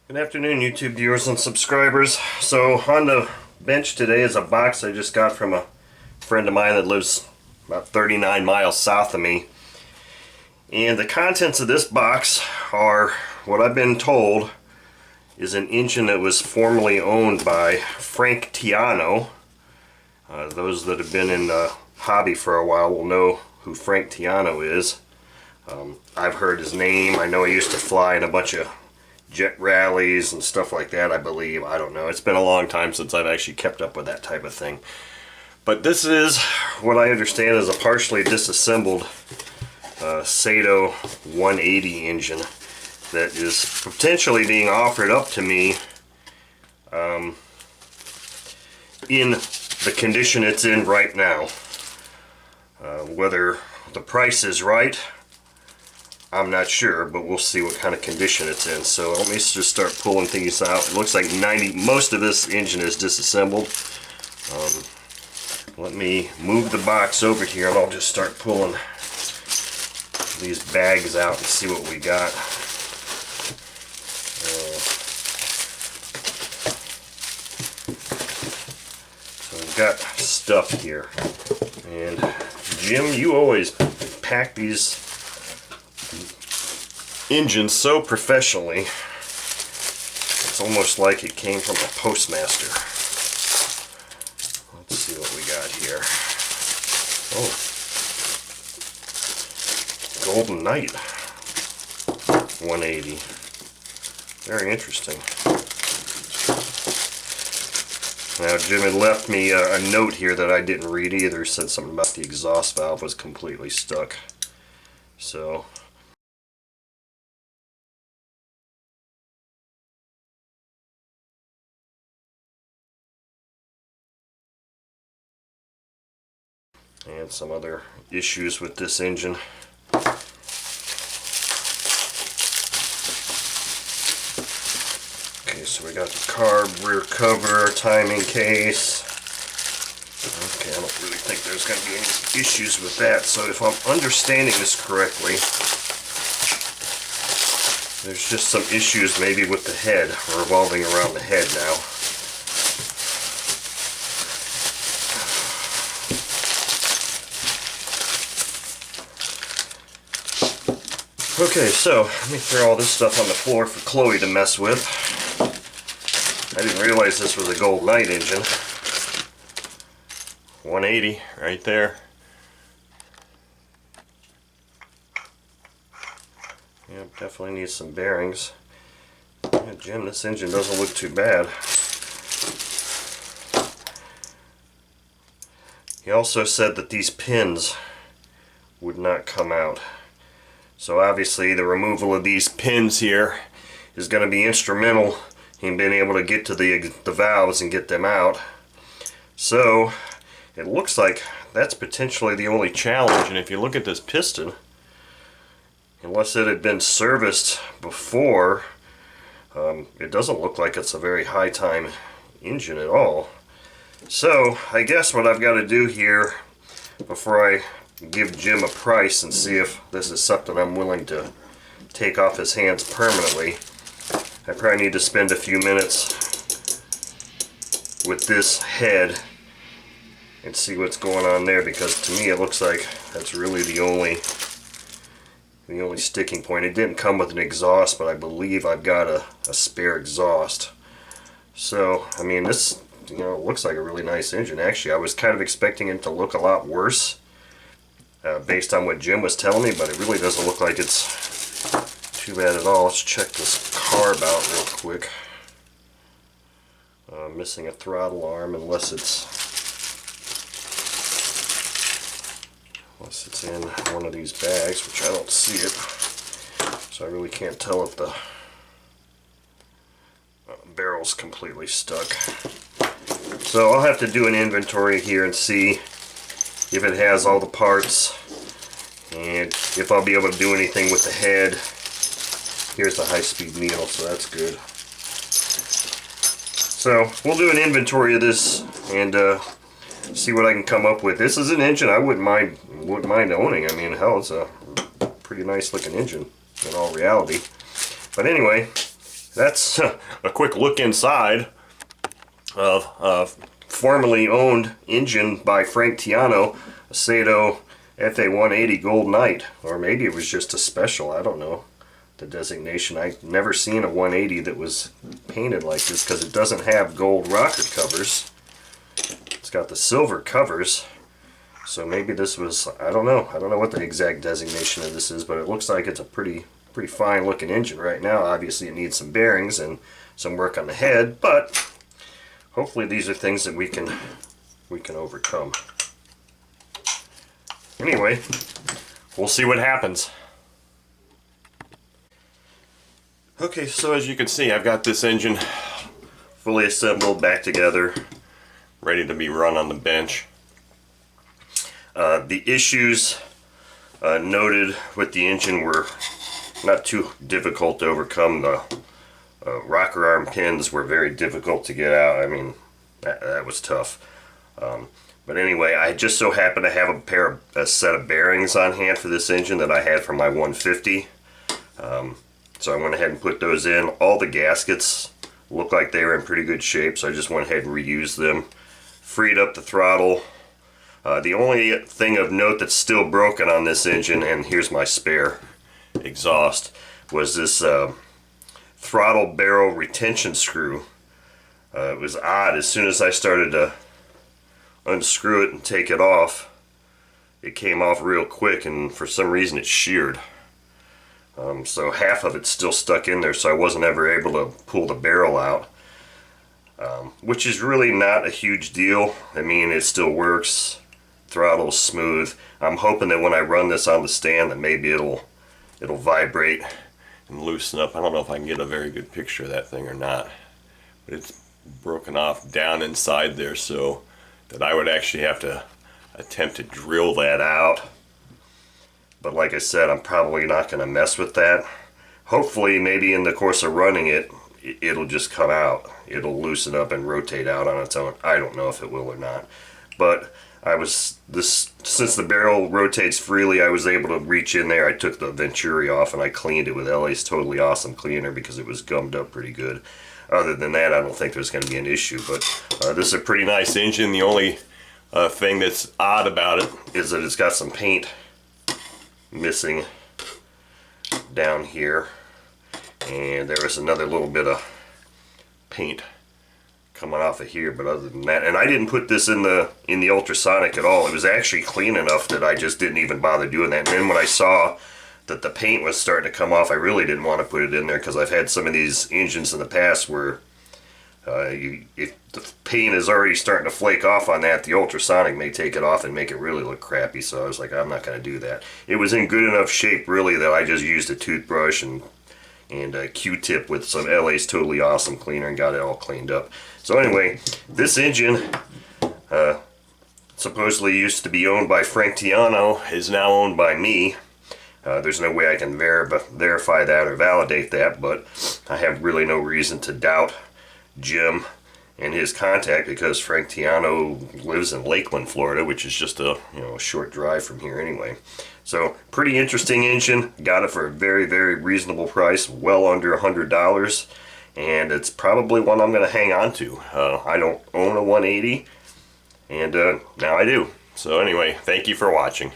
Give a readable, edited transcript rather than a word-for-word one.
Good afternoon, YouTube viewers and subscribers. So on the bench today is a box I just got from a friend of mine that lives about 39 miles south of me. And the contents of this box are what I've been told is an engine that was formerly owned by Frank Tiano. Those that have been in the hobby for a while will know who Frank Tiano is. I've heard his name. I know he used to fly in a bunch of jet rallies and stuff like that, I believe. I don't know. It's been a long time since I've actually kept up with that type of thing. But this is what I understand is a partially disassembled Saito 180 engine that is potentially being offered up to me in the condition it's in right now. Whether the price is right, I'm not sure, but we'll see what kind of condition it's in. So let me just start pulling things out. It looks like most of this engine is disassembled. Let me move the box over here and I'll just start pulling these bags out and see what we got. So we've got stuff here. And Jim, you always pack these engine so professionally, it's almost like it came from a postmaster. Let's see what we got here. Oh, Golden Knight 180. Very interesting. Now Jim had left me a note here that I didn't read either. It said something about the exhaust valve was completely stuck. So and some other issues with this engine. Okay, so we got the carb, rear cover, timing case. Okay, I don't really think there's going to be any issues with that. So if I'm understanding this correctly, there's just some issues maybe with the head, revolving around the head now. Okay, so let me throw all this stuff on the floor for Chloe to mess with. I didn't realize this was a Gold Knight engine. 180 right there. Yep, definitely needs some bearings. Yeah, Jim, this engine doesn't look too bad. He also said that these pins would not come out. So obviously the removal of these pins here is going to be instrumental in being able to get to the valves and get them out. So it looks like that's potentially the only challenge. And if you look at this piston, unless it had been serviced before, it doesn't look like it's a very high time engine at all. So I guess what I've got to do here before I give Jim a price and see if this is something I'm willing to take off his hands permanently, I probably need to spend a few minutes with this head and see what's going on there, because to me it looks like that's really the only sticking point. It didn't come with an exhaust, but I believe I've got a spare exhaust. So I mean, this, it looks like a really nice engine. Actually, I was kind of expecting it to look a lot worse based on what Jim was telling me, but it really doesn't look like it's too bad at all. Let's check this carb out real quick. Missing a throttle arm unless it's in one of these bags, which I don't see it. So I really can't tell if the barrel's completely stuck. So I'll have to do an inventory here and see if it has all the parts and if I'll be able to do anything with the head. Here's the high-speed needle, so that's good. So we'll do an inventory of this and see what I can come up with. This is an engine I wouldn't mind owning. I mean, hell, it's a pretty nice looking engine in all reality. But anyway, that's a quick look inside of a formerly owned engine by Frank Tiano, a Saito FA-180 Gold Knight, or maybe it was just a special, I don't know the designation. I've never seen a 180 that was painted like this, because it doesn't have gold rocker covers. It's got the silver covers, so maybe this was, I don't know what the exact designation of this is, but it looks like it's a pretty fine looking engine right now. Obviously it needs some bearings and some work on the head, but hopefully these are things that we can overcome. Anyway, we'll see what happens. Okay, so as you can see, I've got this engine fully assembled, back together, ready to be run on the bench. The issues noted with the engine were not too difficult to overcome. The rocker arm pins were very difficult to get out. I mean, that was tough. But anyway, I just so happened to have a set of bearings on hand for this engine that I had from my 150. So I went ahead and put those in. All the gaskets looked like they were in pretty good shape, so I just went ahead and reused them. Freed up the throttle. The only thing of note that's still broken on this engine, and here's my spare exhaust, was this throttle barrel retention screw. It was odd. As soon as I started to unscrew it and take it off, it came off real quick, and for some reason it sheared. So half of it's still stuck in there, so I wasn't ever able to pull the barrel out, which is really not a huge deal. I mean, it still works. Throttle's smooth. I'm hoping that when I run this on the stand that maybe it'll vibrate and loosen up. I don't know if I can get a very good picture of that thing or not, but it's broken off down inside there, so that I would actually have to attempt to drill that out. But like I said, I'm probably not going to mess with that. Hopefully, maybe in the course of running it, it'll just come out. It'll loosen up and rotate out on its own. I don't know if it will or not. But since the barrel rotates freely, I was able to reach in there. I took the venturi off and I cleaned it with LA's Totally Awesome Cleaner because it was gummed up pretty good. Other than that, I don't think there's going to be an issue. But this is a pretty nice engine. The only thing that's odd about it is that it's got some paint missing down here, and there was another little bit of paint coming off of here, but other than that, and I didn't put this in the ultrasonic at all. It was actually clean enough that I just didn't even bother doing that. And then when I saw that the paint was starting to come off, I really didn't want to put it in there, because I've had some of these engines in the past where if the paint is already starting to flake off on that, the ultrasonic may take it off and make it really look crappy. So I was like, I'm not going to do that. It was in good enough shape, really, that I just used a toothbrush and a Q-tip with some LA's Totally Awesome Cleaner and got it all cleaned up. So anyway, this engine, supposedly used to be owned by Frank Tiano, is now owned by me. There's no way I can verify that or validate that, but I have really no reason to doubt Jim and his contact, because Frank Tiano lives in Lakeland, Florida, which is just a short drive from here anyway. So pretty interesting engine. Got it for a very, very reasonable price, well under $100, and it's probably one I'm going to hang on to. I don't own a 180, and now I do. So anyway, thank you for watching.